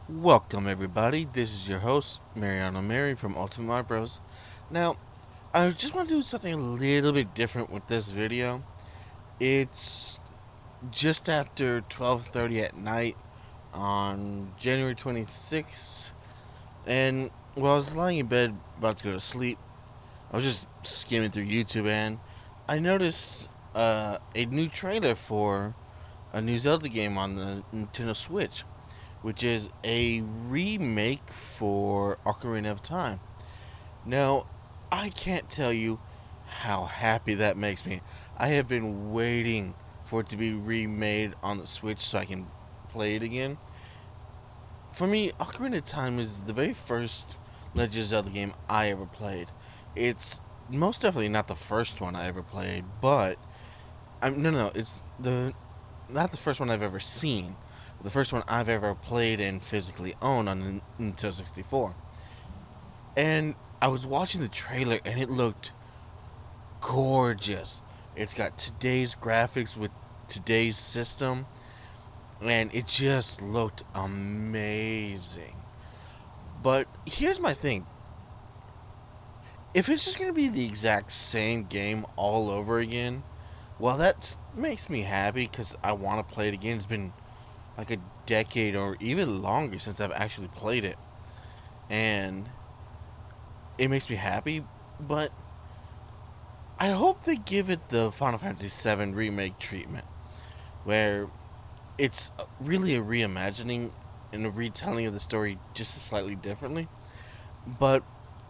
Welcome everybody, this is your host, Mariano Mary from Ultimate Mario Bros. Now, I just want to do something a little bit different with this video. It's just after 12:30 at night on January 26th, and while I was lying in bed about to go to sleep, I was just skimming through YouTube and I noticed a new trailer for a new Zelda game on the Nintendo Switch, which is a remake for Ocarina of Time. Now, I can't tell you how happy that makes me. I have been waiting for it to be remade on the Switch so I can play it again. For me, Ocarina of Time is the very first Legend of Zelda game I ever played. It's most definitely not the first one I ever played, but no, it's the not the first one I've ever seen. The first one I've ever played and physically owned on the Nintendo 64. And I was watching the trailer and it looked gorgeous. It's got today's graphics with today's system and it just looked amazing. But here's my thing. If it's just going to be the exact same game all over again, well, that makes me happy because I want to play it again. It's been like a decade or even longer since I've actually played it. And it makes me happy, but I hope they give it the Final Fantasy VII Remake treatment, where it's really a reimagining and a retelling of the story just slightly differently. But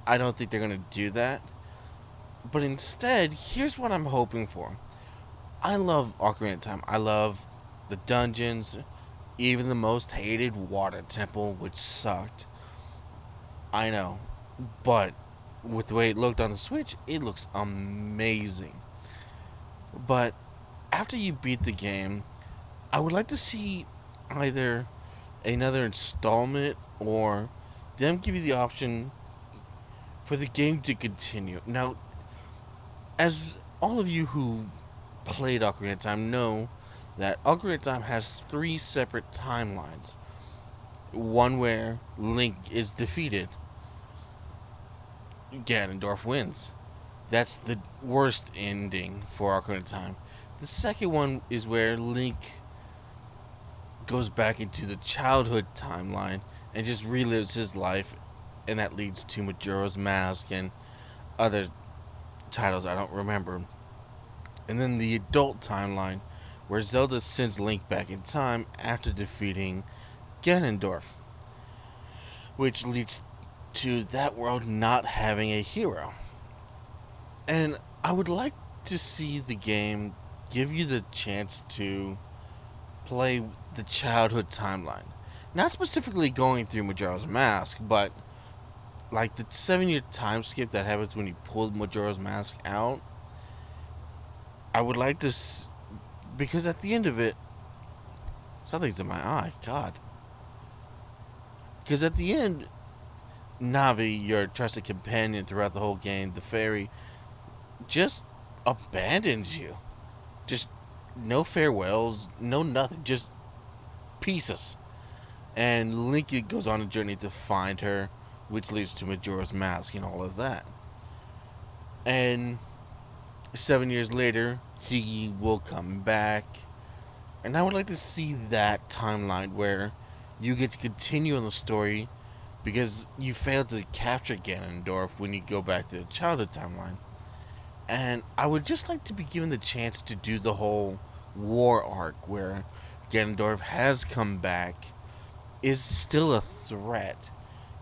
I don't think they're going to do that. But instead, here's what I'm hoping for. I love Ocarina of Time. I love the dungeons, even the most hated water temple, which sucked. I know. But with the way it looked on the Switch, it looks amazing. But after you beat the game, I would like to see either another installment or them give you the option for the game to continue. Now, as all of you who played Ocarina of Time know, that Ocarina of Time has three separate timelines. One where Link is defeated, Ganondorf wins. That's the worst ending for Ocarina of Time. The second one is where Link goes back into the childhood timeline and just relives his life, and that leads to Majora's Mask and other titles I don't remember. And then the adult timeline, where Zelda sends Link back in time after defeating Ganondorf, which leads to that world not having a hero. And I would like to see the game give you the chance to play the childhood timeline. Not specifically going through Majora's Mask, but like the 7 year time skip that happens when you pull Majora's Mask out. I would like to, because at the end of it, something's in my eye. God. Because at the end, Navi, your trusted companion throughout the whole game, the fairy, just abandons you. Just no farewells, no nothing, just pieces. And Link goes on a journey to find her, which leads to Majora's Mask and all of that. And 7 years later, he will come back. And I would like to see that timeline where you get to continue on the story because you failed to capture Ganondorf when you go back to the childhood timeline. And I would just like to be given the chance to do the whole war arc where Ganondorf has come back, is still a threat.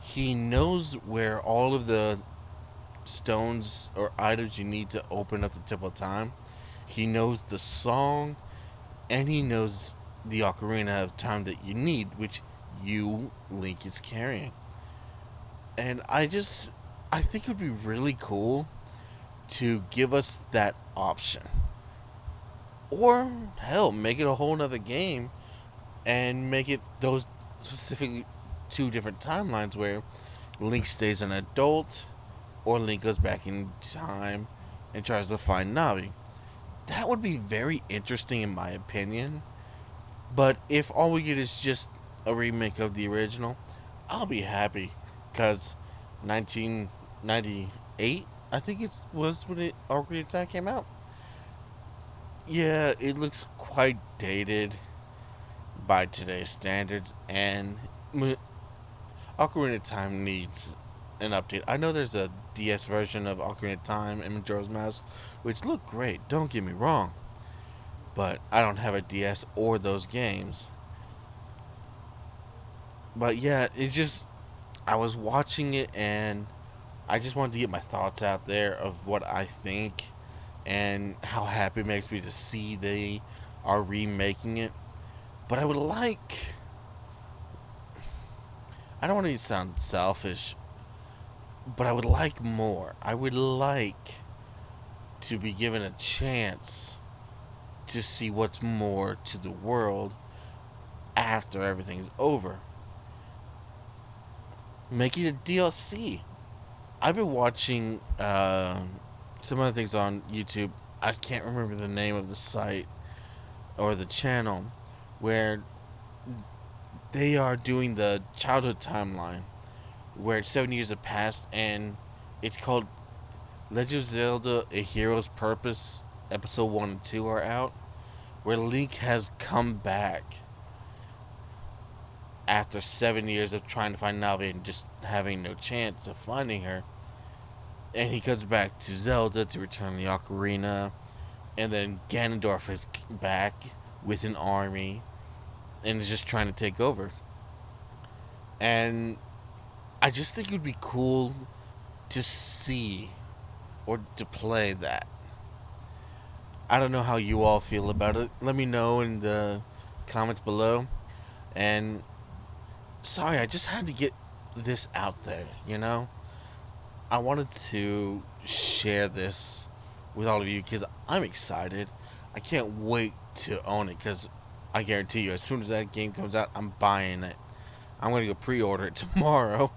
He knows where all of the stones or items you need to open up the Temple of Time. He knows the song, and he knows the Ocarina of Time that you need, which you, Link, is carrying. And I think it would be really cool to give us that option. Or, hell, make it a whole nother game and make it those specific two different timelines where Link stays an adult or Link goes back in time and tries to find Navi. That would be very interesting in my opinion. But if all we get is just a remake of the original, I'll be happy. Because 1998, I think it was when Ocarina came out. Yeah, it looks quite dated by today's standards, and Ocarina of Time needs an update. I know there's a DS version of Ocarina of Time and Majora's Mask, which look great, don't get me wrong, but I don't have a DS or those games. But yeah, it just, I was watching it and I just wanted to get my thoughts out there of what I think and how happy it makes me to see they are remaking it. But I would like, I don't want to sound selfish, but I would like more. I would like to be given a chance to see what's more to the world after everything's over. Make it a DLC. I've been watching some other things on YouTube. I can't remember the name of the site or the channel where they are doing the childhood timeline where 7 years have passed and it's called Legend of Zelda: A Hero's Purpose. Episode 1 and 2 are out, where Link has come back after 7 years of trying to find Navi and just having no chance of finding her. And he comes back to Zelda to return the Ocarina, and then Ganondorf is back with an army and is just trying to take over. And I just think it would be cool to see or to play that. I don't know how you all feel about it. Let me know in the comments below. And sorry, I just had to get this out there, you know? I wanted to share this with all of you because I'm excited. I can't wait to own it because I guarantee you, as soon as that game comes out, I'm buying it. I'm going to go pre-order it tomorrow.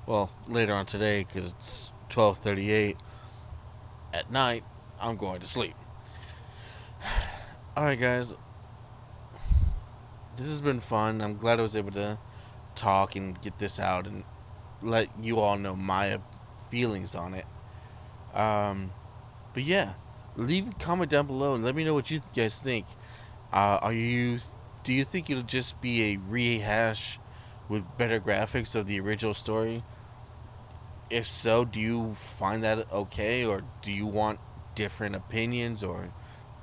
Well, later on today because it's 12:38 at night. I'm going to sleep. Alright, guys. This has been fun. I'm glad I was able to talk and get this out and let you all know my feelings on it. But yeah, leave a comment down below and let me know what you guys think. Do you think it'll just be a rehash with better graphics of the original story? If so, do you find that okay, or do you want different opinions, or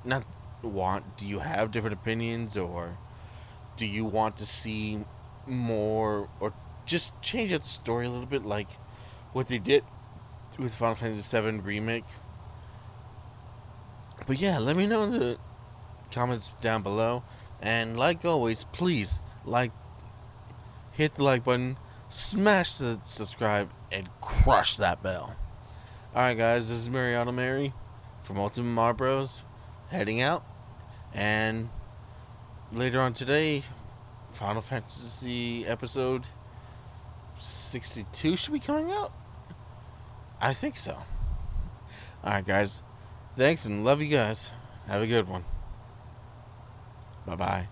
not want? Do you have different opinions, or do you want to see more, or just change up the story a little bit, like what they did with Final Fantasy VII Remake? But yeah, let me know in the comments down below. And like always, please hit the like button, smash the subscribe, and crush that bell. Alright guys, this is Mariano Mary from Ultimate Mar Bros, heading out. And later on today, Final Fantasy episode 62 should be coming out. I think so. Alright guys, thanks and love you guys. Have a good one. Bye bye.